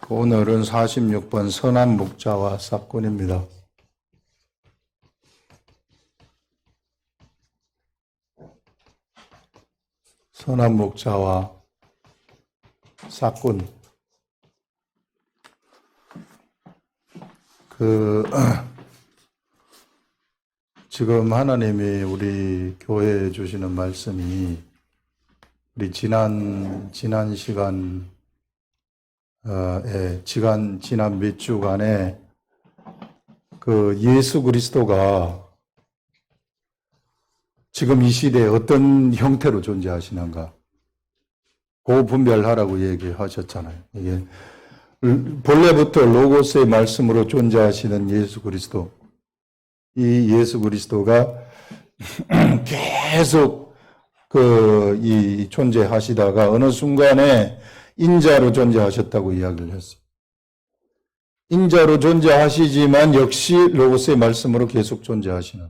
오늘은 46번 선한 목자와 싹군입니다. 선한 목자와 싹군. 지금 하나님이 우리 교회에 주시는 말씀이 우리 지난 시간 지난 몇 주간에 예수 그리스도가 지금 이 시대에 어떤 형태로 존재하시는가, 그 분별하라고 얘기하셨잖아요. 이게 본래부터 로고스의 말씀으로 존재하시는 예수 그리스도, 이 예수 그리스도가 계속 이 존재하시다가 어느 순간에 인자로 존재하셨다고 이야기를 했어요. 인자로 존재하시지만 역시 로고스의 말씀으로 계속 존재하시는.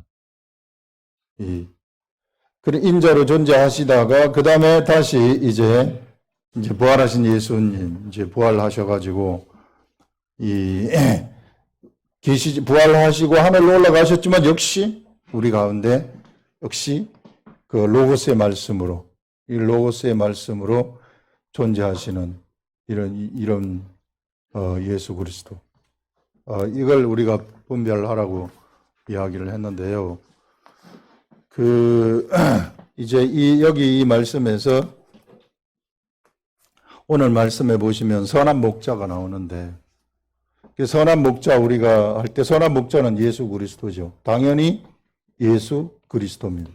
인자로 존재하시다가 그 다음에 다시 이제 부활하신 예수님 부활하셔가지고 부활하시고 하늘로 올라가셨지만 역시 우리 가운데 역시 로고스의 말씀으로, 이 로고스의 말씀으로 존재하시는 이런 예수 그리스도. 이걸 우리가 분별하라고 이야기를 했는데요. 이제 여기 이 말씀에서 오늘 말씀해 보시면 선한 목자가 나오는데, 선한 목자, 우리가 할 때 선한 목자는 예수 그리스도죠. 당연히 예수 그리스도입니다.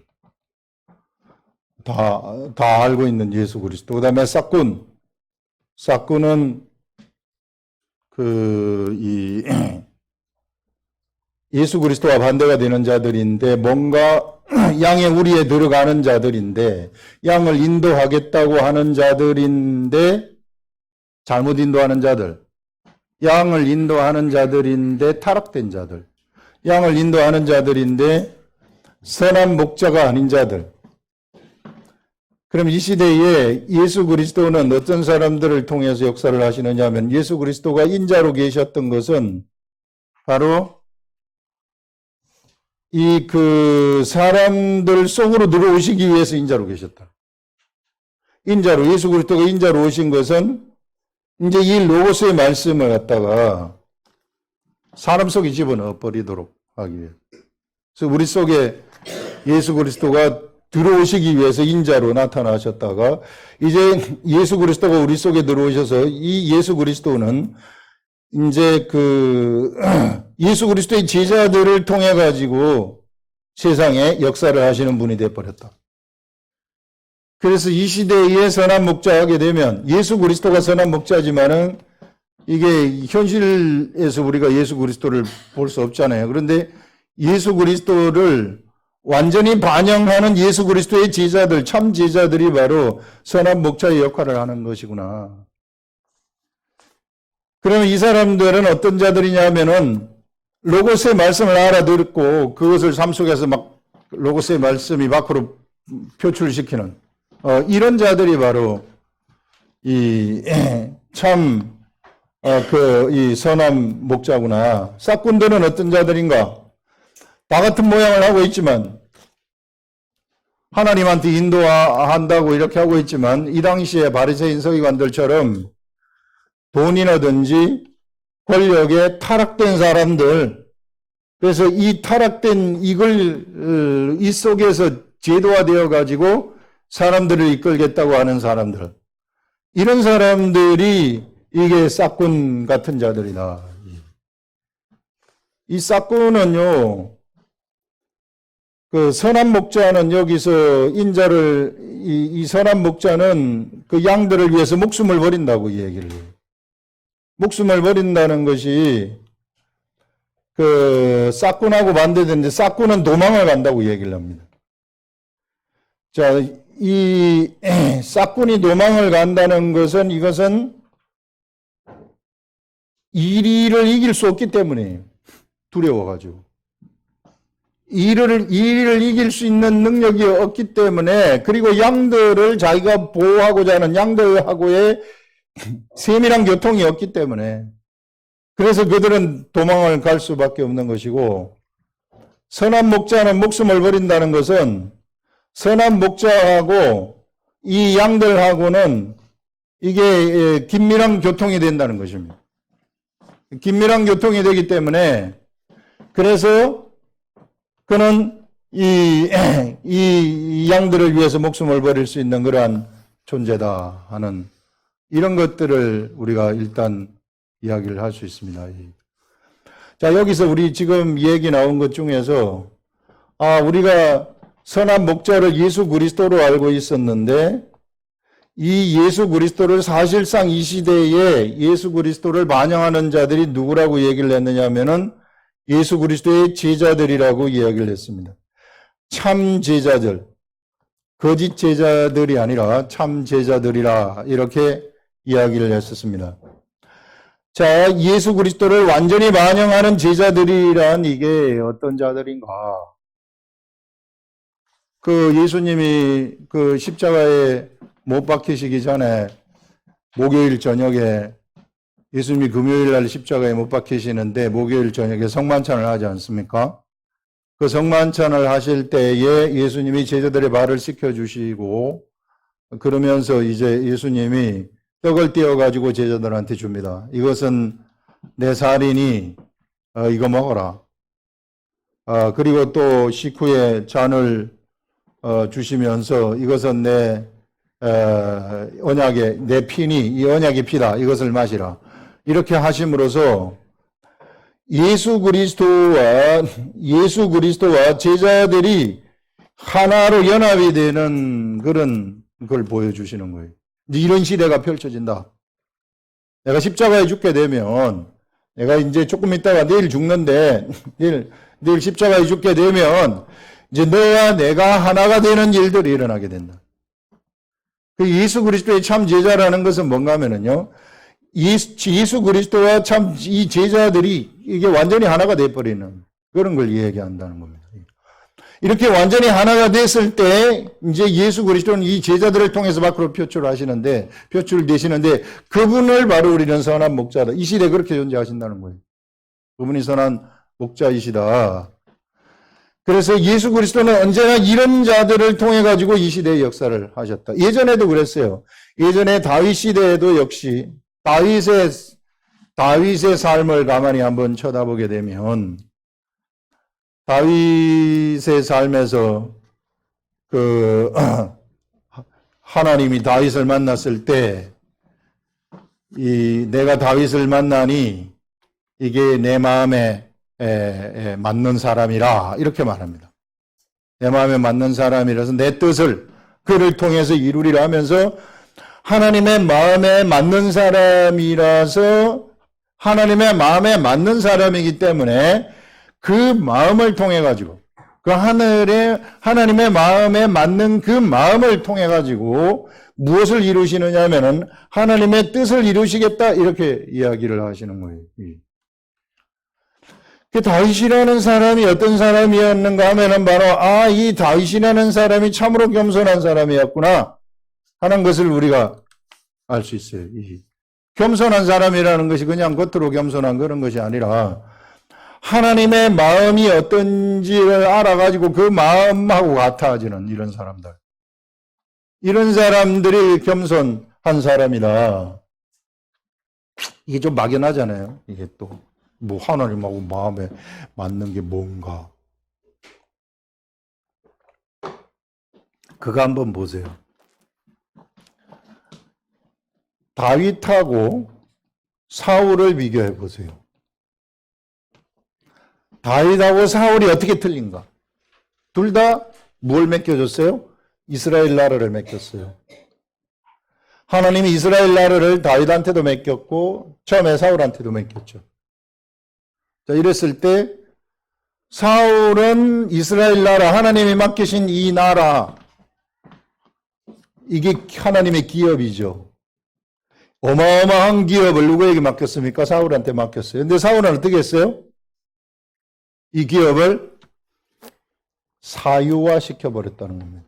다 알고 있는 예수 그리스도. 그 다음에 싹군은 예수 그리스도와 반대가 되는 자들인데, 뭔가 양의 우리에 들어가는 자들인데, 양을 인도하겠다고 하는 자들인데, 잘못 인도하는 자들, 양을 인도하는 자들인데 타락된 자들, 양을 인도하는 자들인데 선한 목자가 아닌 자들. 그럼 이 시대에 예수 그리스도는 어떤 사람들을 통해서 역사를 하시느냐 하면, 예수 그리스도가 인자로 계셨던 것은 바로 사람들 속으로 들어오시기 위해서 인자로 계셨다. 예수 그리스도가 인자로 오신 것은 이제 이 로고스의 말씀을 갖다가 사람 속에 집어넣어 버리도록 하기 위해. 그래서 우리 속에 예수 그리스도가 들어오시기 위해서 인자로 나타나셨다가, 이제 예수 그리스도가 우리 속에 들어오셔서 이 예수 그리스도는 이제 예수 그리스도의 제자들을 통해 가지고 세상에 역사를 하시는 분이 되어버렸다. 그래서 이 시대에 선한 목자하게 되면, 예수 그리스도가 선한 목자지만은 이게 현실에서 우리가 예수 그리스도를 볼 수 없잖아요. 그런데 예수 그리스도를 완전히 반영하는 예수 그리스도의 제자들, 참 제자들이 바로 선한 목자의 역할을 하는 것이구나. 그러면 이 사람들은 어떤 자들이냐 하면은 로고스의 말씀을 알아듣고 그것을 삶 속에서 로고스의 말씀이 밖으로 표출시키는 이런 자들이 바로 이 선한 목자구나. 싹군들은 어떤 자들인가? 다 같은 모양을 하고 있지만, 하나님한테 인도한다고 이렇게 하고 있지만, 이 당시에 바리새인 서기관들처럼 돈이라든지 권력에 타락된 사람들, 그래서 이 타락된 이 속에서 제도화되어 가지고 사람들을 이끌겠다고 하는 사람들, 이런 사람들이 이게 싹군 같은 자들이다. 이 싹군은요, 선한 목자는 여기서 이 선한 목자는 양들을 위해서 목숨을 버린다고 얘기를 해요. 목숨을 버린다는 것이 싹군하고 반대되는데, 싹군은 도망을 간다고 얘기를 합니다. 자, 이 싹군이 도망을 간다는 것은, 이것은 이리를 이길 수 없기 때문이에요. 두려워가지고. 이리를 이길 수 있는 능력이 없기 때문에, 그리고 양들을 자기가 보호하고자 하는 양들하고의 세밀한 교통이 없기 때문에 그래서 그들은 도망을 갈 수밖에 없는 것이고 선한 목자는 목숨을 버린다는 것은 선한 목자하고 이 양들하고는 이게 긴밀한 교통이 된다는 것입니다. 긴밀한 교통이 되기 때문에 그래서 그는 이 양들을 위해서 목숨을 버릴 수 있는 그러한 존재다 하는 이런 것들을 우리가 일단 이야기를 할 수 있습니다. 자, 여기서 우리 지금 얘기 나온 것 중에서 우리가 선한 목자를 예수 그리스도로 알고 있었는데 이 예수 그리스도를 사실상 이 시대에 예수 그리스도를 반영하는 자들이 누구라고 얘기를 했느냐 하면은 예수 그리스도의 제자들이라고 이야기를 했습니다. 참 제자들, 거짓 제자들이 아니라 참 제자들이라 이렇게 이야기를 했었습니다. 자, 예수 그리스도를 완전히 반영하는 제자들이란 이게 어떤 자들인가? 그 예수님이 그 십자가에 못 박히시기 전에 목요일 저녁에 예수님이 금요일 날 십자가에 못 박히시는데 목요일 저녁에 성만찬을 하지 않습니까? 그 성만찬을 하실 때에 예수님이 제자들의 발을 씻겨주시고 그러면서 이제 예수님이 떡을 떼어가지고 제자들한테 줍니다. 이것은 내 살이니 이거 먹어라. 그리고 또 식후에 잔을 주시면서 이것은 내 언약의 내 피니 이 언약의 피다. 이것을 마시라. 이렇게 하심으로써 예수 그리스도와 제자들이 하나로 연합이 되는 그런 걸 보여주시는 거예요. 이런 시대가 펼쳐진다. 내가 십자가에 죽게 되면 내가 이제 조금 있다가 내일 죽는데 내일 십자가에 죽게 되면 이제 너와 내가 하나가 되는 일들이 일어나게 된다. 그 예수 그리스도의 참 제자라는 것은 뭔가 하면은요. 예수 그리스도와 참 이 제자들이 이게 완전히 하나가 돼버리는 그런 걸 이야기한다는 겁니다. 이렇게 완전히 하나가 됐을 때 이제 예수 그리스도는 이 제자들을 통해서 밖으로 표출되시는데 그분을 바로 우리는 선한 목자다. 이 시대에 그렇게 존재하신다는 거예요. 그분이 선한 목자이시다. 그래서 예수 그리스도는 언제나 이런 자들을 통해 가지고 이 시대의 역사를 하셨다. 예전에도 그랬어요. 예전에 다윗 시대에도 역시 다윗의 삶을 가만히 한번 쳐다보게 되면 다윗의 삶에서 하나님이 다윗을 만났을 때 내가 다윗을 만나니 이게 내 마음에 맞는 사람이라 이렇게 말합니다. 내 마음에 맞는 사람이라서 내 뜻을 그를 통해서 이루리라 하면서 하나님의 마음에 맞는 사람이라서 하나님의 마음에 맞는 사람이기 때문에 그 마음을 통해 가지고 그 하나님의 마음에 맞는 그 마음을 통해 가지고 무엇을 이루시느냐 하면은 하나님의 뜻을 이루시겠다 이렇게 이야기를 하시는 거예요. 그 다윗이라는 사람이 어떤 사람이었는가 하면은 바로 이 다윗이라는 사람이 참으로 겸손한 사람이었구나 하는 것을 우리가 알 수 있어요. 겸손한 사람이라는 것이 그냥 겉으로 겸손한 그런 것이 아니라 하나님의 마음이 어떤지를 알아가지고 그 마음하고 같아지는 이런 사람들. 이런 사람들이 겸손한 사람이다. 이게 좀 막연하잖아요. 이게 또 뭐 하나님하고 마음에 맞는 게 뭔가. 그거 한번 보세요. 다윗하고 사울을 비교해 보세요. 다윗하고 사울이 어떻게 틀린가? 둘 다 뭘 맡겨줬어요? 이스라엘 나라를 맡겼어요. 하나님이 이스라엘 나라를 다윗한테도 맡겼고 처음에 사울한테도 맡겼죠. 자, 이랬을 때 사울은 이스라엘 나라, 하나님이 맡기신 이 나라, 이게 하나님의 기업이죠. 어마어마한 기업을 누구에게 맡겼습니까? 사울한테 맡겼어요. 근데 사울은 어떻게 했어요? 이 기업을 사유화 시켜버렸다는 겁니다.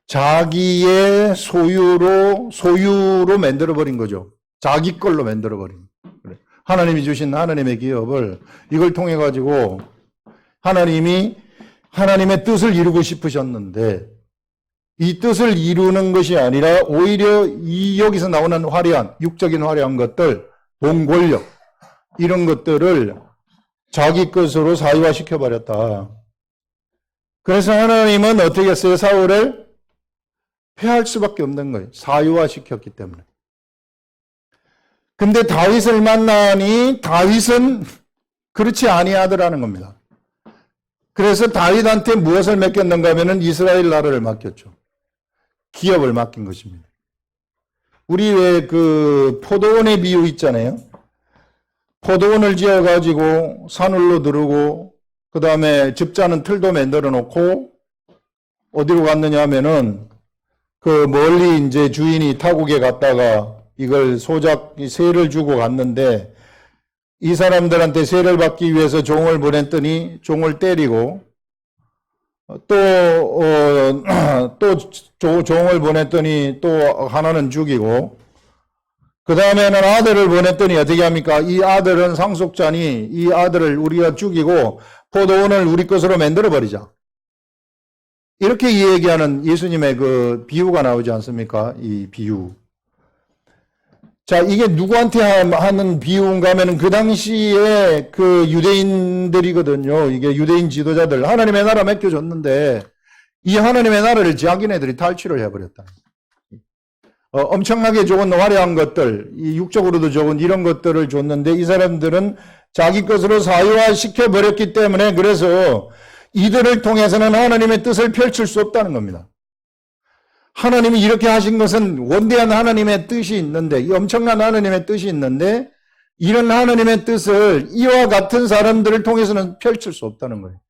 자기의 소유로 만들어버린 거죠. 자기 걸로 만들어버린. 하나님이 주신 하나님의 기업을 이걸 통해 가지고 하나님이 하나님의 뜻을 이루고 싶으셨는데 이 뜻을 이루는 것이 아니라 오히려 여기서 나오는 화려한 육적인 화려한 것들, 돈, 권력 이런 것들을 자기 것으로 사유화시켜 버렸다. 그래서 하나님은 어떻게 했어요? 사울을 폐할 수밖에 없는 거예요. 사유화시켰기 때문에. 근데 다윗을 만나니 다윗은 그렇지 아니하더라는 겁니다. 그래서 다윗한테 무엇을 맡겼는가 하면은 이스라엘 나라를 맡겼죠. 기업을 맡긴 것입니다. 우리 왜 그 포도원의 비유 있잖아요. 포도원을 지어가지고 산울로 두르고 그 다음에 즙자는 틀도 만들어 놓고 어디로 갔느냐 하면은 그 멀리 이제 주인이 타국에 갔다가 이걸 세를 주고 갔는데 이 사람들한테 세를 받기 위해서 종을 보냈더니 종을 때리고 또 종을 보냈더니 또 하나는 죽이고 그 다음에는 아들을 보냈더니 어떻게 합니까? 이 아들은 상속자니 이 아들을 우리가 죽이고 포도원을 우리 것으로 만들어버리자. 이렇게 얘기하는 예수님의 그 비유가 나오지 않습니까? 이 비유. 자, 이게 누구한테 하는 비유인가 하면 그 당시에 그 유대인들이거든요. 이게 유대인 지도자들. 하나님의 나라 맡겨줬는데 이 하나님의 나라를 자기네들이 탈취를 해버렸다. 엄청나게 좋은 화려한 것들, 이 육적으로도 좋은 이런 것들을 줬는데 이 사람들은 자기 것으로 사유화시켜 버렸기 때문에 그래서 이들을 통해서는 하나님의 뜻을 펼칠 수 없다는 겁니다. 하나님이 이렇게 하신 것은 원대한 하나님의 뜻이 있는데, 이 엄청난 하나님의 뜻이 있는데, 이런 하나님의 뜻을 이와 같은 사람들을 통해서는 펼칠 수 없다는 거예요.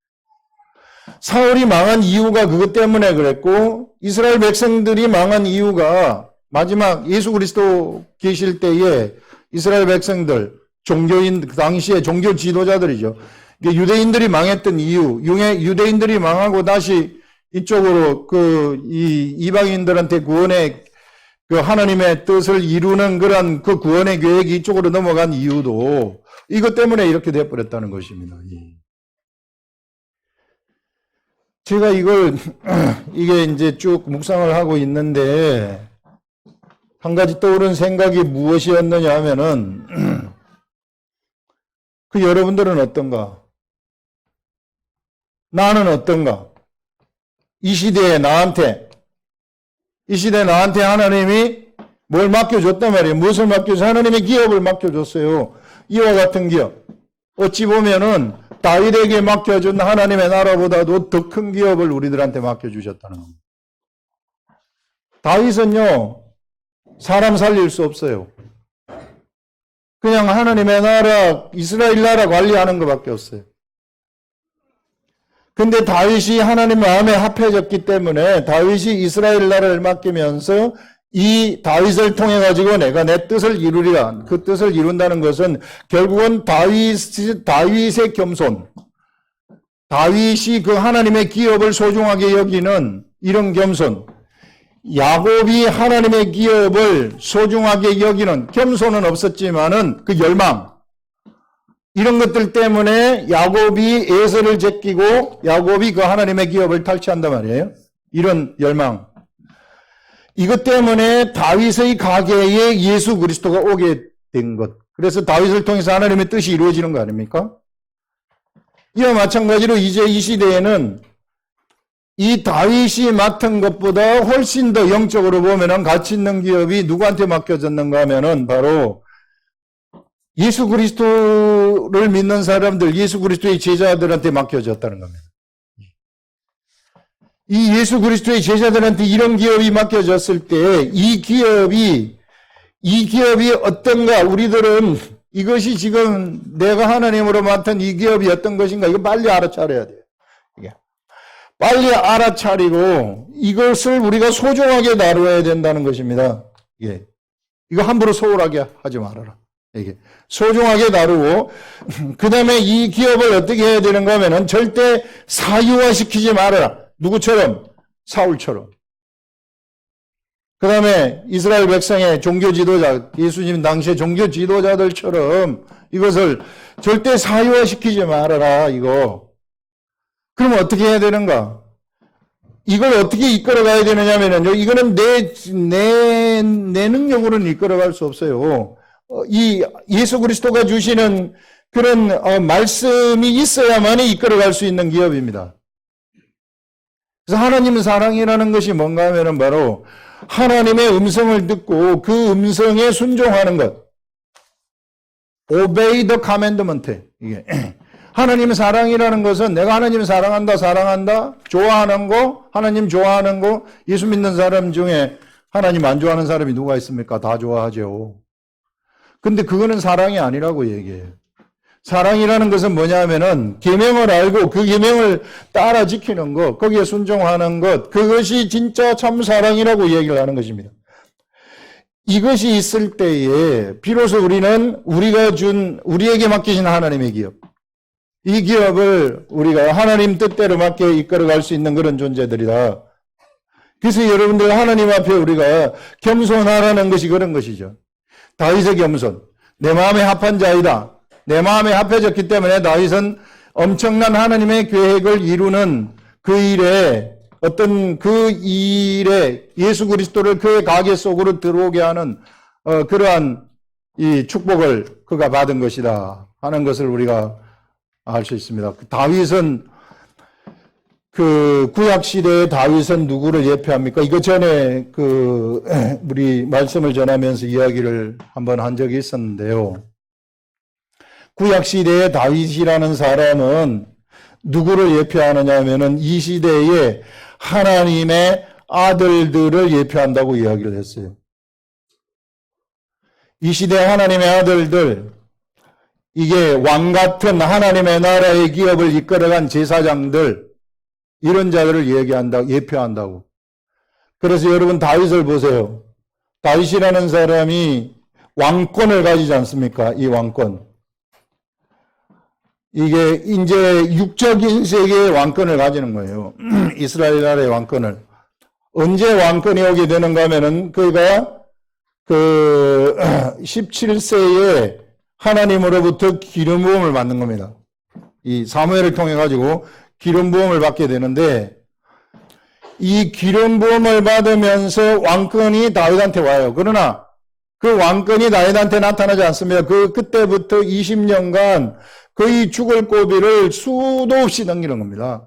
사울이 망한 이유가 그것 때문에 그랬고, 이스라엘 백성들이 망한 이유가 마지막 예수 그리스도 계실 때에 이스라엘 백성들, 종교인, 그 당시에 종교 지도자들이죠. 유대인들이 망했던 이유, 유대인들이 망하고 다시 이쪽으로 이 이방인들한테 구원의 그 하나님의 뜻을 이루는 그런 그 구원의 계획이 이쪽으로 넘어간 이유도 이것 때문에 이렇게 되어버렸다는 것입니다. 제가 이게 이제 쭉 묵상을 하고 있는데 한 가지 떠오른 생각이 무엇이었느냐 하면은 그 여러분들은 어떤가? 나는 어떤가? 이 시대에 나한테 하나님이 뭘 맡겨줬단 말이에요. 무엇을 맡겨줬어요? 하나님의 기업을 맡겨줬어요. 이와 같은 기업. 어찌 보면은 다윗에게 맡겨준 하나님의 나라보다도 더 큰 기업을 우리들한테 맡겨주셨다는 겁니다. 다윗은요, 사람 살릴 수 없어요. 그냥 하나님의 나라, 이스라엘 나라 관리하는 것밖에 없어요. 근데 다윗이 하나님 마음에 합해졌기 때문에 다윗이 이스라엘 나라를 맡기면서 이 다윗을 통해 가지고 내가 내 뜻을 이루리라. 그 뜻을 이룬다는 것은 결국은 다윗의 겸손, 다윗이 그 하나님의 기업을 소중하게 여기는 이런 겸손, 야곱이 하나님의 기업을 소중하게 여기는 겸손은 없었지만은 그 열망, 이런 것들 때문에 야곱이 에서를 제끼고 야곱이 그 하나님의 기업을 탈취한단 말이에요. 이런 열망. 이것 때문에 다윗의 가계에 예수 그리스도가 오게 된 것. 그래서 다윗을 통해서 하나님의 뜻이 이루어지는 거 아닙니까? 이와 마찬가지로 이제 이 시대에는 이 다윗이 맡은 것보다 훨씬 더 영적으로 보면은 가치 있는 기업이 누구한테 맡겨졌는가 하면은 바로 예수 그리스도를 믿는 사람들, 예수 그리스도의 제자들한테 맡겨졌다는 겁니다. 이 예수 그리스도의 제자들한테 이런 기업이 맡겨졌을 때 이 기업이 어떤가? 우리들은 이것이 지금 내가 하나님으로 맡은 이 기업이 어떤 것인가? 이거 빨리 알아차려야 돼요. 빨리 알아차리고 이것을 우리가 소중하게 다루어야 된다는 것입니다. 이거 함부로 소홀하게 하지 말아라. 이게 소중하게 다루고 그 다음에 이 기업을 어떻게 해야 되는가 하면은 절대 사유화시키지 말아라. 누구처럼? 사울처럼. 그 다음에 이스라엘 백성의 종교 지도자, 예수님 당시의 종교 지도자들처럼 이것을 절대 사유화시키지 말아라, 이거. 그럼 어떻게 해야 되는가? 이걸 어떻게 이끌어가야 되느냐면요, 이거는 내 능력으로는 이끌어갈 수 없어요. 이 예수 그리스도가 주시는 그런 말씀이 있어야만 이끌어갈 수 있는 기업입니다. 그래서 하나님의 사랑이라는 것이 뭔가 하면은 바로 하나님의 음성을 듣고 그 음성에 순종하는 것. Obey the commandment. 이게. 하나님의 사랑이라는 것은 내가 하나님을 사랑한다, 좋아하는 거, 하나님 좋아하는 거, 예수 믿는 사람 중에 하나님 안 좋아하는 사람이 누가 있습니까? 다 좋아하죠. 근데 그거는 사랑이 아니라고 얘기해요. 사랑이라는 것은 뭐냐면은 계명을 알고 그 계명을 따라 지키는 것, 거기에 순종하는 것, 그것이 진짜 참 사랑이라고 얘기를 하는 것입니다. 이것이 있을 때에 비로소 우리는 우리에게 맡기신 하나님의 기업, 이 기업을 우리가 하나님 뜻대로 맞게 이끌어갈 수 있는 그런 존재들이다. 그래서 여러분들 하나님 앞에 우리가 겸손하라는 것이 그런 것이죠. 다윗의 겸손, 내 마음에 합한 자이다. 내 마음에 합해졌기 때문에 다윗은 엄청난 하나님의 계획을 이루는 그 일에 예수 그리스도를 그의 가게 속으로 들어오게 하는 그러한 이 축복을 그가 받은 것이다 하는 것을 우리가 알 수 있습니다. 다윗은 그 구약 시대의 다윗은 누구를 예표합니까? 이거 전에 우리 말씀을 전하면서 이야기를 한번 한 적이 있었는데요. 구약 시대의 다윗이라는 사람은 누구를 예표하느냐 하면은 이 시대에 하나님의 아들들을 예표한다고 이야기를 했어요. 이 시대 하나님의 아들들, 이게 왕 같은 하나님의 나라의 기업을 이끌어간 제사장들, 이런 자들을 예표한다고. 그래서 여러분 다윗을 보세요. 다윗이라는 사람이 왕권을 가지지 않습니까? 이 왕권. 이게 이제 육적인 세계의 왕권을 가지는 거예요. 이스라엘 나라의 왕권을. 언제 왕권이 오게 되는가 하면은 그가 17세에 하나님으로부터 기름 부음을 받는 겁니다. 이 사무엘을 통해 가지고 기름 부음을 받게 되는데 이 기름 부음을 받으면서 왕권이 다윗한테 와요. 그러나 그 왕권이 다윗한테 나타나지 않습니다. 그때부터 20년간 거의 죽을 고비를 수도 없이 넘기는 겁니다.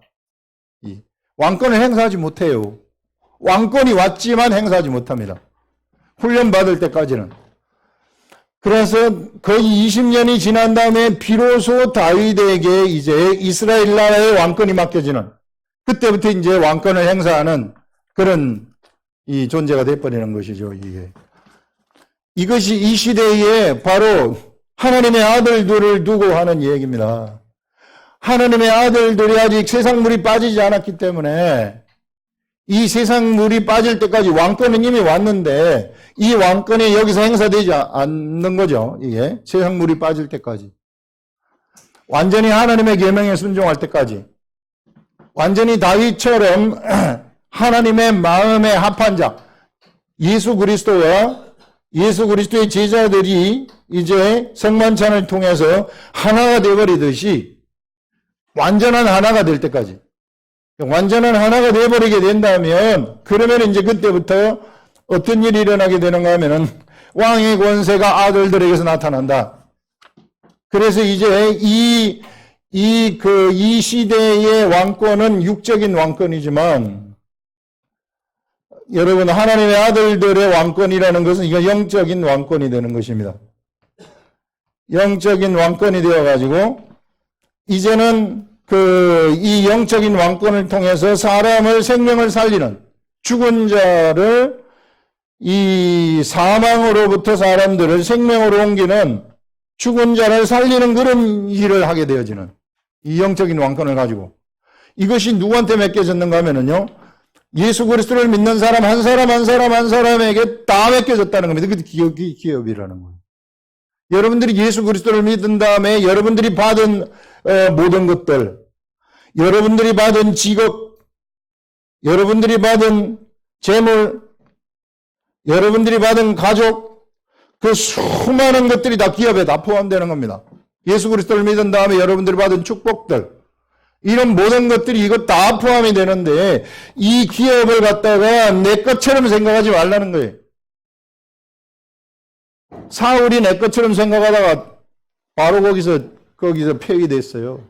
왕권을 행사하지 못해요. 왕권이 왔지만 행사하지 못합니다. 훈련 받을 때까지는. 그래서 거의 20년이 지난 다음에 비로소 다윗에게 이제 이스라엘 나라의 왕권이 맡겨지는, 그때부터 이제 왕권을 행사하는 그런 이 존재가 돼버리는 것이죠, 이게. 이것이 이 시대에 바로 하나님의 아들들을 두고 하는 얘기입니다. 하나님의 아들들이 아직 세상 물이 빠지지 않았기 때문에 이 세상 물이 빠질 때까지 왕권은 이미 왔는데 이 왕권이 여기서 행사되지 않는 거죠. 이게 세상 물이 빠질 때까지. 완전히 하나님의 계명에 순종할 때까지. 완전히 다윗처럼 하나님의 마음에 합한 자, 예수 그리스도와 예수 그리스도의 제자들이 이제 성만찬을 통해서 하나가 되어버리듯이 완전한 하나가 될 때까지. 완전한 하나가 되어버리게 된다면 그러면 이제 그때부터 어떤 일이 일어나게 되는가 하면은 왕의 권세가 아들들에게서 나타난다. 그래서 이제 이 시대의 왕권은 육적인 왕권이지만 여러분 하나님의 아들들의 왕권이라는 것은 이거 영적인 왕권이 되는 것입니다. 영적인 왕권이 되어가지고 이제는 이 영적인 왕권을 통해서 사람을 생명을 살리는 죽은 자를 이 사망으로부터 사람들을 생명으로 옮기는 죽은 자를 살리는 그런 일을 하게 되어지는 이 영적인 왕권을 가지고 이것이 누구한테 맡겨졌는가 하면은요. 예수 그리스도를 믿는 사람 한 사람 한 사람에게 다 맡겨졌다는 겁니다. 그게 기업이라는 거예요. 여러분들이 예수 그리스도를 믿은 다음에 여러분들이 받은 모든 것들, 여러분들이 받은 직업, 여러분들이 받은 재물, 여러분들이 받은 가족, 그 수많은 것들이 다 기업에 다 포함되는 겁니다. 예수 그리스도를 믿은 다음에 여러분들이 받은 축복들, 이런 모든 것들이 이것 다 포함이 되는데 이 기업을 갖다가 내 것처럼 생각하지 말라는 거예요. 사울이 내 것처럼 생각하다가 바로 거기서 폐위됐어요.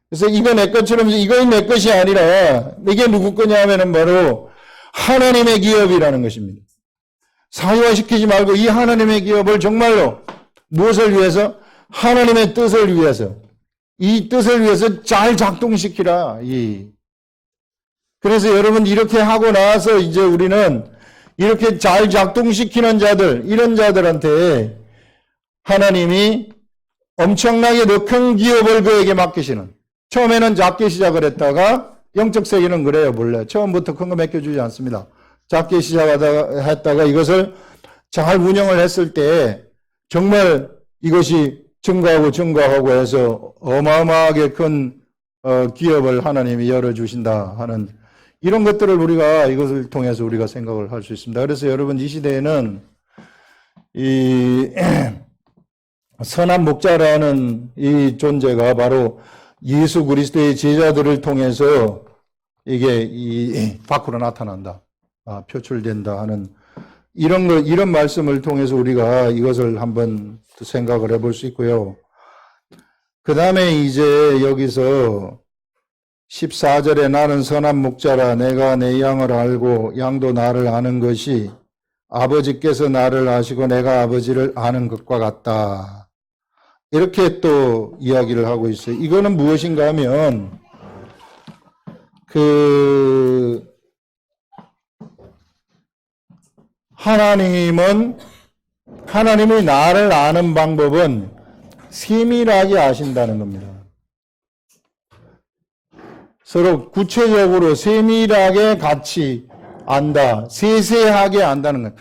그래서 이거 내 것처럼, 이건 내 것이 아니라 이게 누구 거냐 하면은 바로 하나님의 기업이라는 것입니다. 사유화시키지 말고 이 하나님의 기업을 정말로 무엇을 위해서? 하나님의 뜻을 위해서, 이 뜻을 위해서 잘 작동시키라. 그래서 여러분 이렇게 하고 나서 이제 우리는 이렇게 잘 작동시키는 자들, 이런 자들한테 하나님이 엄청나게 더 큰 기업을 그에게 맡기시는, 처음에는 작게 시작을 했다가 영적 세계는 그래요. 원래 처음부터 큰 거 맡겨주지 않습니다. 작게 시작했다가 이것을 잘 운영을 했을 때 정말 이것이 증가하고 해서 어마어마하게 큰 기업을 하나님이 열어주신다 하는 이런 것들을 우리가 이것을 통해서 우리가 생각을 할 수 있습니다. 그래서 여러분 이 시대에는 이 선한 목자라는 이 존재가 바로 예수 그리스도의 제자들을 통해서 이게 밖으로 나타난다, 표출된다 하는 이런 말씀을 통해서 우리가 이것을 한번 생각을 해볼 수 있고요. 그 다음에 이제 여기서 14절에 나는 선한 목자라 내가 내 양을 알고 양도 나를 아는 것이 아버지께서 나를 아시고 내가 아버지를 아는 것과 같다. 이렇게 또 이야기를 하고 있어요. 이거는 무엇인가 하면 하나님이 나를 아는 방법은 세밀하게 아신다는 겁니다. 서로 구체적으로 세밀하게 같이 안다. 세세하게 안다는 것.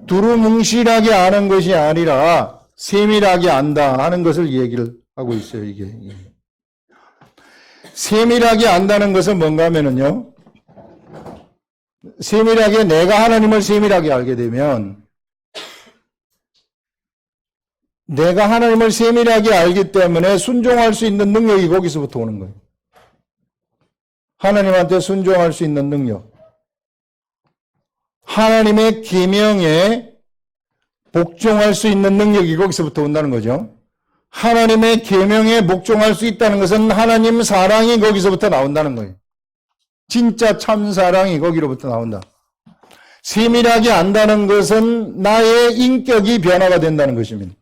두루뭉실하게 아는 것이 아니라 세밀하게 안다 하는 것을 얘기를 하고 있어요. 이게. 세밀하게 안다는 것은 뭔가 하면은요. 세밀하게 내가 하나님을 세밀하게 알게 되면 내가 하나님을 세밀하게 알기 때문에 순종할 수 있는 능력이 거기서부터 오는 거예요. 하나님한테 순종할 수 있는 능력. 하나님의 계명에 복종할 수 있는 능력이 거기서부터 온다는 거죠. 하나님의 계명에 복종할 수 있다는 것은 하나님 사랑이 거기서부터 나온다는 거예요. 진짜 참 사랑이 거기로부터 나온다. 세밀하게 안다는 것은 나의 인격이 변화가 된다는 것입니다.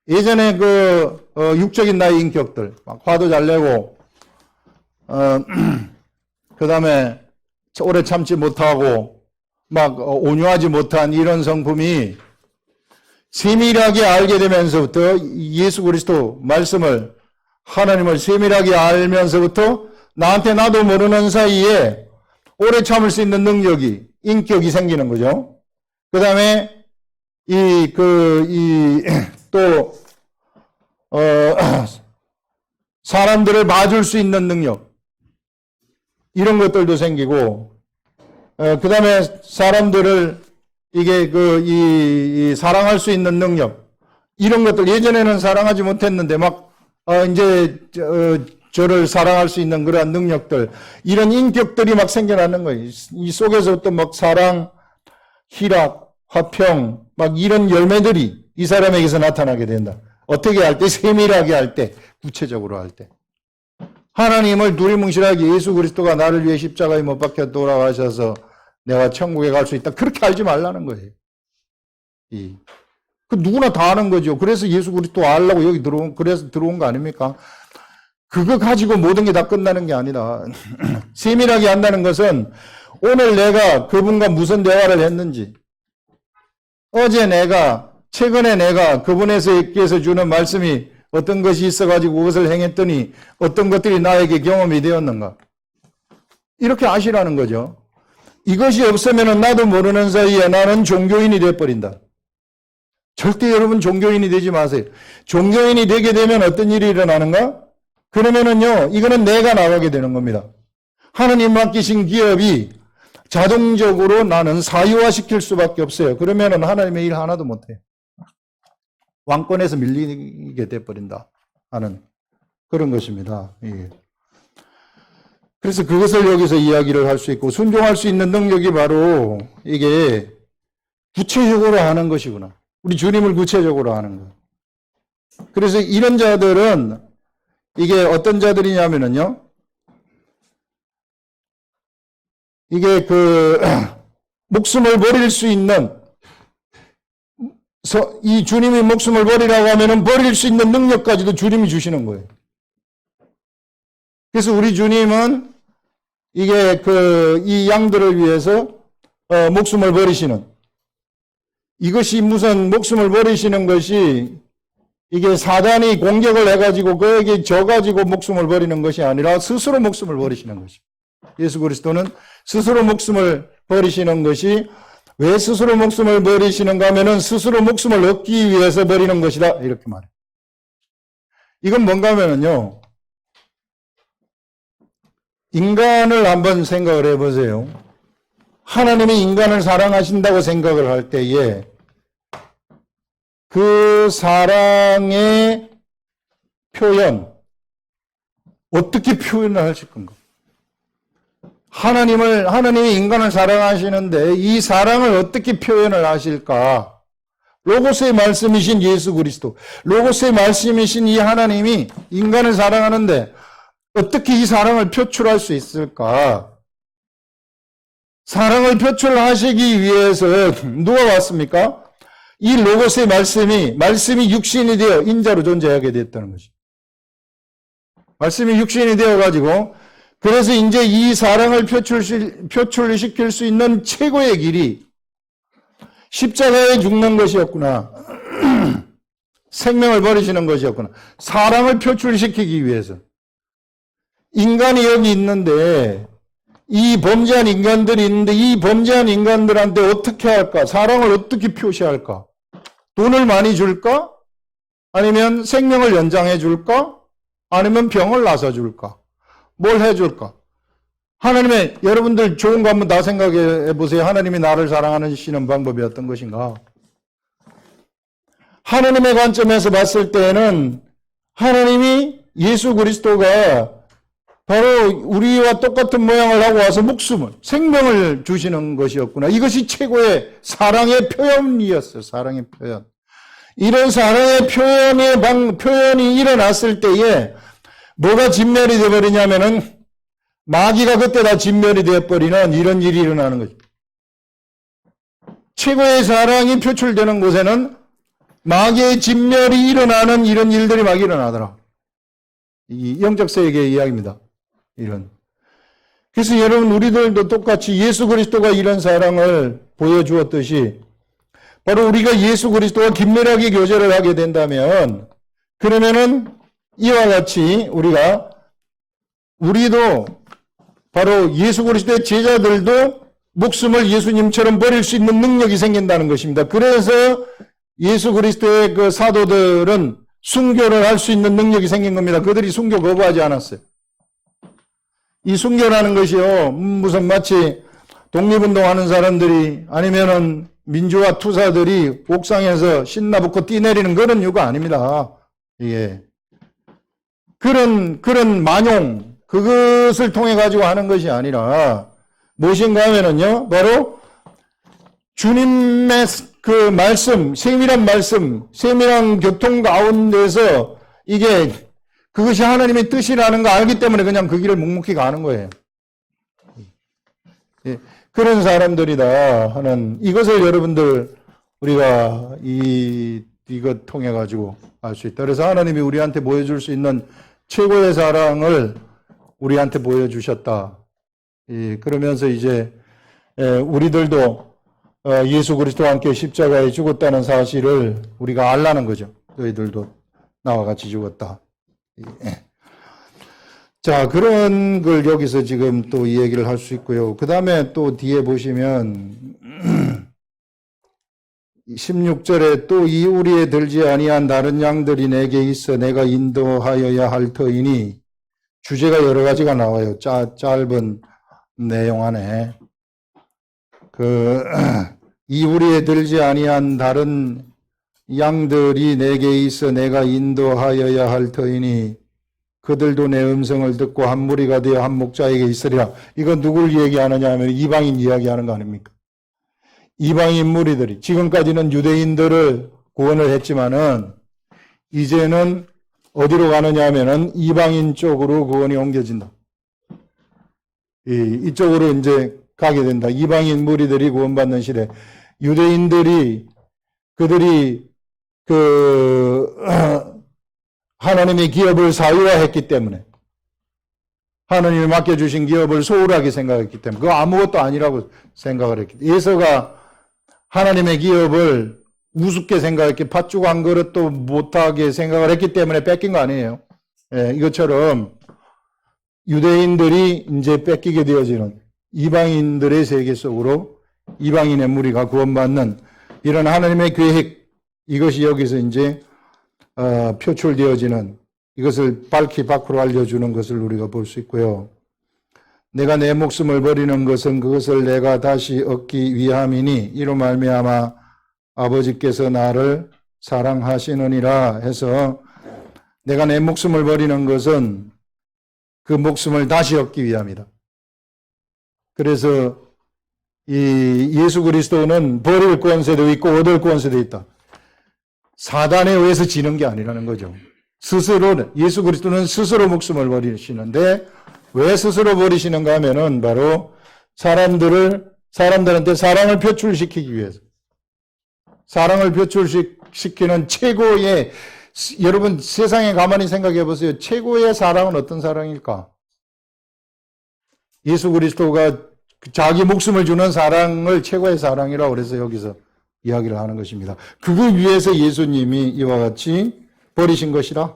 예전에 육적인 나의 인격들, 막 화도 잘 내고, 그 다음에 오래 참지 못하고, 막 온유하지 못한 이런 성품이 세밀하게 알게 되면서부터 예수 그리스도 말씀을, 하나님을 세밀하게 알면서부터 나한테 나도 모르는 사이에 오래 참을 수 있는 능력이, 인격이 생기는 거죠. 그 다음에 사람들을 봐줄 수 있는 능력, 이런 것들도 생기고, 그 다음에 사람들을 사랑할 수 있는 능력, 이런 것들, 예전에는 사랑하지 못했는데 이제 저를 사랑할 수 있는 그러한 능력들, 이런 인격들이 막 생겨나는 거예요. 이 속에서부터 사랑, 희락, 화평, 이런 열매들이 이 사람에게서 나타나게 된다. 어떻게 할 때? 세밀하게 할 때, 구체적으로 할 때. 하나님을 두리뭉실하게 예수 그리스도가 나를 위해 십자가에 못 박혀 돌아가셔서 내가 천국에 갈 수 있다. 그렇게 알지 말라는 거예요. 누구나 다 아는 거죠. 그래서 예수 그리스도 알라고 여기 그래서 들어온 거 아닙니까? 그거 가지고 모든 게 다 끝나는 게 아니라 세밀하게 한다는 것은 오늘 내가 그분과 무슨 대화를 했는지, 최근에 내가 그분에게서 주는 말씀이 어떤 것이 있어가지고 그것을 행했더니 어떤 것들이 나에게 경험이 되었는가. 이렇게 아시라는 거죠. 이것이 없으면 나도 모르는 사이에 나는 종교인이 되어버린다. 절대 여러분 종교인이 되지 마세요. 종교인이 되게 되면 어떤 일이 일어나는가? 그러면은요, 이거는 내가 나가게 되는 겁니다. 하나님 맡기신 기업이 자동적으로 나는 사유화시킬 수밖에 없어요. 그러면은 하나님의 일 하나도 못해요. 왕권에서 밀리게 돼버린다 하는 그런 것입니다. 예. 그래서 그것을 여기서 이야기를 할 수 있고, 순종할 수 있는 능력이 바로 이게 구체적으로 하는 것이구나. 우리 주님을 구체적으로 하는 것. 그래서 이런 자들은 이게 어떤 자들이냐면은요, 이게 목숨을 버릴 수 있는, 이 주님이 목숨을 버리라고 하면은 버릴 수 있는 능력까지도 주님이 주시는 거예요. 그래서 우리 주님은 이게 이 양들을 위해서 목숨을 버리시는, 이것이 무슨 목숨을 버리시는 것이 이게 사단이 공격을 해가지고 그에게 져가지고 목숨을 버리는 것이 아니라 스스로 목숨을 버리시는 것입니다. 예수 그리스도는 스스로 목숨을 버리시는 것이, 왜 스스로 목숨을 버리시는가 하면은 스스로 목숨을 얻기 위해서 버리는 것이다, 이렇게 말해요. 이건 뭔가 하면은요, 인간을 한번 생각을 해보세요. 하나님이 인간을 사랑하신다고 생각을 할 때에 그 사랑의 표현, 어떻게 표현을 하실 건가? 하나님이 인간을 사랑하시는데 이 사랑을 어떻게 표현을 하실까? 로고스의 말씀이신 예수 그리스도, 로고스의 말씀이신 이 하나님이 인간을 사랑하는데 어떻게 이 사랑을 표출할 수 있을까? 사랑을 표출하시기 위해서 누가 왔습니까? 이 로고스의 말씀이 육신이 되어 인자로 존재하게 됐다는 것이죠. 말씀이 육신이 되어가지고, 그래서 이제 이 사랑을 표출시킬 수 있는 최고의 길이 십자가에 죽는 것이었구나. 생명을 버리시는 것이었구나. 사랑을 표출시키기 위해서. 인간이 여기 있는데, 이 범죄한 인간들이 있는데, 이 범죄한 인간들한테 어떻게 할까? 사랑을 어떻게 표시할까? 돈을 많이 줄까? 아니면 생명을 연장해 줄까? 아니면 병을 나서 줄까? 뭘 해줄까? 여러분들 좋은 거 한번 다 생각해 보세요. 하나님이 나를 사랑하시는 방법이 어떤 것인가? 하나님의 관점에서 봤을 때는 하나님이 예수 그리스도가 바로 우리와 똑같은 모양을 하고 와서 생명을 주시는 것이었구나. 이것이 최고의 사랑의 표현이었어요. 사랑의 표현. 이런 사랑의 표현이 일어났을 때에 뭐가 진멸이 되어버리냐면은 마귀가 그때 다 진멸이 되어버리는 이런 일이 일어나는 거죠. 최고의 사랑이 표출되는 곳에는 마귀의 진멸이 일어나는 이런 일들이 막 일어나더라. 이 영적 세계의 이야기입니다. 그래서 여러분, 우리들도 똑같이 예수 그리스도가 이런 사랑을 보여주었듯이 바로 우리가 예수 그리스도와 긴밀하게 교제를 하게 된다면, 그러면은 이와 같이 우리도 바로 예수 그리스도의 제자들도 목숨을 예수님처럼 버릴 수 있는 능력이 생긴다는 것입니다. 그래서 예수 그리스도의 그 사도들은 순교를 할 수 있는 능력이 생긴 겁니다. 그들이 순교 거부하지 않았어요. 이 순교라는 것이요, 무슨 마치 독립운동하는 사람들이 아니면은 민주화 투사들이 옥상에서 신나붙고 뛰내리는 그런 이유가 아닙니다. 예. 그런 만용, 그것을 통해 가지고 하는 것이 아니라 무엇인가 하면은요, 바로 주님의 그 말씀, 세밀한 교통 가운데서 그것이 하나님의 뜻이라는 거 알기 때문에 그냥 그 길을 묵묵히 가는 거예요. 예, 그런 사람들이다 하는 이것을 여러분들 우리가 이것 통해 가지고 알 수 있다. 그래서 하나님이 우리한테 보여줄 수 있는 최고의 사랑을 우리한테 보여주셨다. 그러면서 이제 우리들도 예수 그리스도와 함께 십자가에 죽었다는 사실을 우리가 알라는 거죠. 너희들도 나와 같이 죽었다. 자, 그런 걸 여기서 지금 또 이 얘기를 할 수 있고요. 그 다음에 또 뒤에 보시면 16절에 또 이 우리에 들지 아니한 다른 양들이 내게 있어 내가 인도하여야 할 터이니, 주제가 여러 가지가 나와요. 짧은 내용 안에. 이우리에 들지 아니한 다른 양들이 내게 있어 내가 인도하여야 할 터이니 그들도 내 음성을 듣고 한 무리가 되어 한 목자에게 있으리라. 이건 누굴 얘기하느냐 하면 이방인 이야기하는 거 아닙니까? 이방인 무리들이 지금까지는 유대인들을 구원을 했지만은 이제는 어디로 가느냐 하면은 이방인 쪽으로 구원이 옮겨진다. 이쪽으로 이제 가게 된다. 이방인 무리들이 구원받는 시대. 유대인들이 그들이 하나님의 기업을 사유화했기 때문에 하나님이 맡겨주신 기업을 소홀하게 생각했기 때문에 그거 아무것도 아니라고 생각을 했기 때문에 예서가 하나님의 기업을 우습게 생각했기 팥죽 한 그릇도 못하게 생각을 했기 때문에 뺏긴 거 아니에요. 예, 이것처럼 유대인들이 이제 뺏기게 되어지는 이방인들의 세계 속으로 이방인의 무리가 구원받는 이런 하나님의 계획 이것이 여기서 이제 표출되어지는 이것을 밝히 밖으로 알려주는 것을 우리가 볼 수 있고요. 내가 내 목숨을 버리는 것은 그것을 내가 다시 얻기 위함이니 이로 말미암아 아버지께서 나를 사랑하시느니라 해서 내가 내 목숨을 버리는 것은 그 목숨을 다시 얻기 위함이다. 그래서 이 예수 그리스도는 버릴 권세도 있고 얻을 권세도 있다. 사단에 의해서 지는 게 아니라는 거죠. 스스로 예수 그리스도는 스스로 목숨을 버리시는데 왜 스스로 버리시는가 하면은 바로 사람들한테 사랑을 표출시키기 위해서. 사랑을 표출시키는 최고의 여러분 세상에 가만히 생각해 보세요. 최고의 사랑은 어떤 사랑일까? 예수 그리스도가 자기 목숨을 주는 사랑을 최고의 사랑이라고 그래서 여기서 이야기를 하는 것입니다. 그걸 위해서 예수님이 이와 같이 버리신 것이라.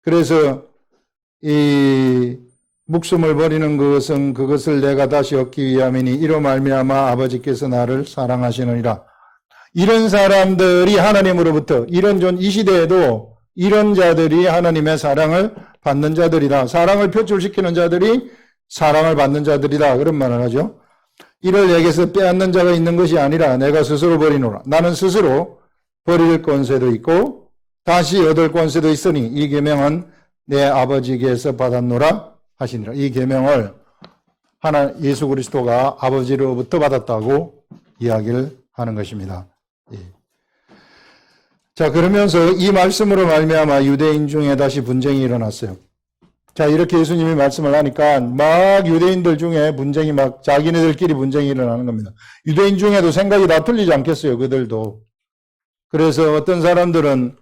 그래서 이 목숨을 버리는 것은 그것을 내가 다시 얻기 위함이니 이로 말미암아 아버지께서 나를 사랑하시느니라. 이런 사람들이 하나님으로부터 이 시대에도 이런 자들이 하나님의 사랑을 받는 자들이다. 사랑을 표출시키는 자들이 사랑을 받는 자들이다. 그런 말을 하죠. 이를 내게서 빼앗는 자가 있는 것이 아니라 내가 스스로 버리노라. 나는 스스로 버릴 권세도 있고 다시 얻을 권세도 있으니 이 계명은 내 아버지께서 받았노라 하시니라. 이 계명을 예수 그리스도가 아버지로부터 받았다고 이야기를 하는 것입니다. 예. 자, 그러면서 이 말씀으로 말미암아 유대인 중에 다시 분쟁이 일어났어요. 자, 이렇게 예수님이 말씀을 하니까 막 유대인들 중에 분쟁이 막 자기네들끼리 분쟁이 일어나는 겁니다. 유대인 중에도 생각이 다 틀리지 않겠어요, 그들도. 그래서 어떤 사람들은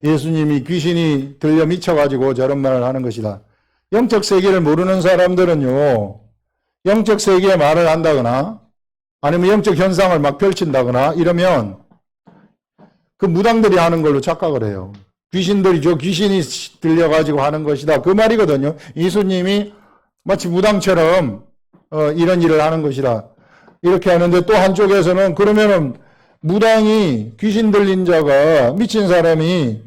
예수님이 귀신이 들려 미쳐가지고 저런 말을 하는 것이다. 영적 세계를 모르는 사람들은요, 영적 세계의 말을 한다거나 아니면 영적 현상을 막 펼친다거나 이러면 그 무당들이 하는 걸로 착각을 해요. 귀신이 들려가지고 하는 것이다. 그 말이거든요. 예수님이 마치 무당처럼 이런 일을 하는 것이다. 이렇게 하는데 또 한쪽에서는 그러면은 무당이 귀신 들린 자가 미친 사람이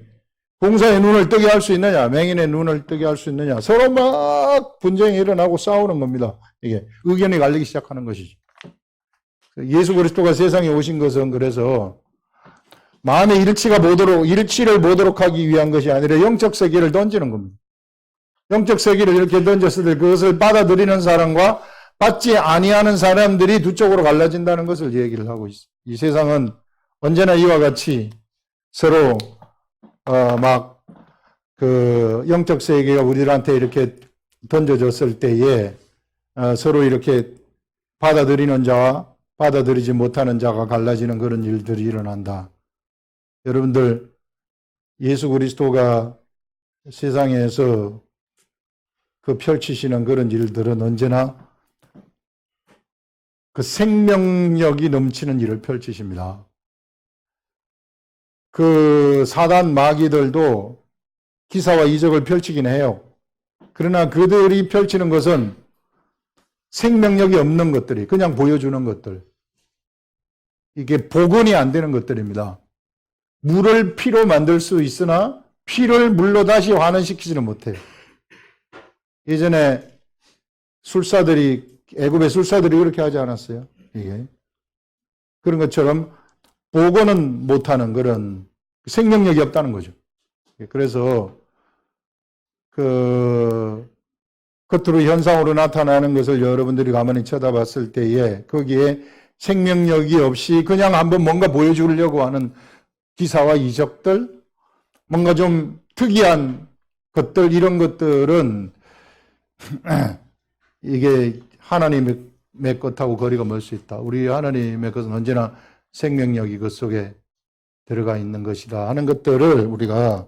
봉사의 눈을 뜨게 할 수 있느냐, 맹인의 눈을 뜨게 할 수 있느냐, 서로 막 분쟁이 일어나고 싸우는 겁니다. 이게 의견이 갈리기 시작하는 것이죠. 예수 그리스도가 세상에 오신 것은 그래서 마음의 일치를 보도록 하기 위한 것이 아니라 영적 세계를 던지는 겁니다. 영적 세계를 이렇게 던졌을 때 그것을 받아들이는 사람과 받지 아니하는 사람들이 두 쪽으로 갈라진다는 것을 얘기를 하고 있습니다. 이 세상은 언제나 이와 같이 서로 영적 세계가 우리들한테 이렇게 던져졌을 때에 서로 이렇게 받아들이는 자와 받아들이지 못하는 자가 갈라지는 그런 일들이 일어난다. 여러분들, 예수 그리스도가 세상에서 펼치시는 그런 일들은 언제나 그 생명력이 넘치는 일을 펼치십니다. 그 사단 마귀들도 기사와 이적을 펼치긴 해요. 그러나 그들이 펼치는 것은 생명력이 없는 것들이 그냥 보여주는 것들. 이게 복원이 안 되는 것들입니다. 물을 피로 만들 수 있으나 피를 물로 다시 환원시키지는 못해요. 예전에 애굽의 술사들이 그렇게 하지 않았어요? 이게. 그런 것처럼 보고는 못하는 그런 생명력이 없다는 거죠. 그래서 겉으로 현상으로 나타나는 것을 여러분들이 가만히 쳐다봤을 때에 거기에 생명력이 없이 그냥 한번 뭔가 보여주려고 하는 기사와 이적들, 뭔가 좀 특이한 것들, 이런 것들은 이게 하나님의 것하고 거리가 멀 수 있다. 우리 하나님의 것은 언제나 생명력이 그 속에 들어가 있는 것이다 하는 것들을 우리가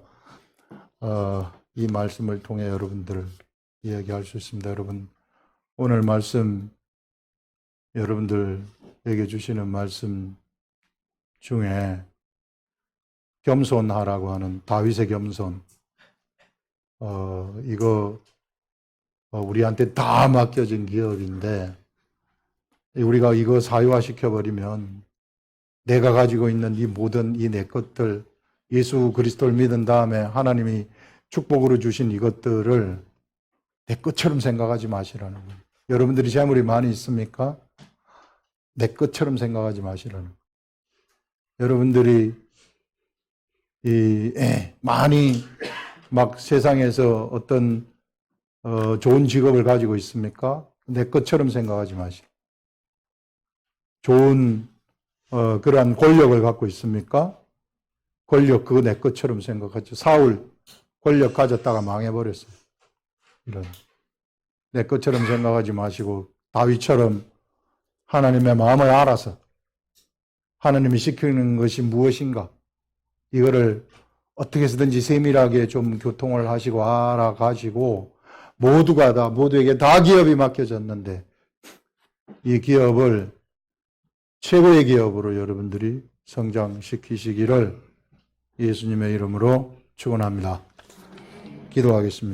이 말씀을 통해 여러분들을 이야기할 수 있습니다. 여러분, 오늘 말씀, 여러분들에게 주시는 말씀 중에 겸손하라고 하는 다윗의 겸손, 이거 우리한테 다 맡겨진 기업인데 우리가 이거 사유화시켜버리면 내가 가지고 있는 이 모든 이 내 것들, 예수 그리스도를 믿은 다음에 하나님이 축복으로 주신 이것들을 내 것처럼 생각하지 마시라는 거예요. 여러분들이 재물이 많이 있습니까? 내 것처럼 생각하지 마시라는 거예요. 여러분들이 많이 막 세상에서 어떤 좋은 직업을 가지고 있습니까? 내 것처럼 생각하지 마시라. 좋은 그러한 권력을 갖고 있습니까? 권력 그거 내 것처럼 생각하죠. 사울 권력 가졌다가 망해버렸어요. 이런 내 것처럼 생각하지 마시고 다윗처럼 하나님의 마음을 알아서 하나님이 시키는 것이 무엇인가 이거를 어떻게 해서든지 세밀하게 좀 교통을 하시고 알아가시고 모두에게 다 기업이 맡겨졌는데 이 기업을 최고의 기업으로 여러분들이 성장시키시기를 예수님의 이름으로 축원합니다. 기도하겠습니다.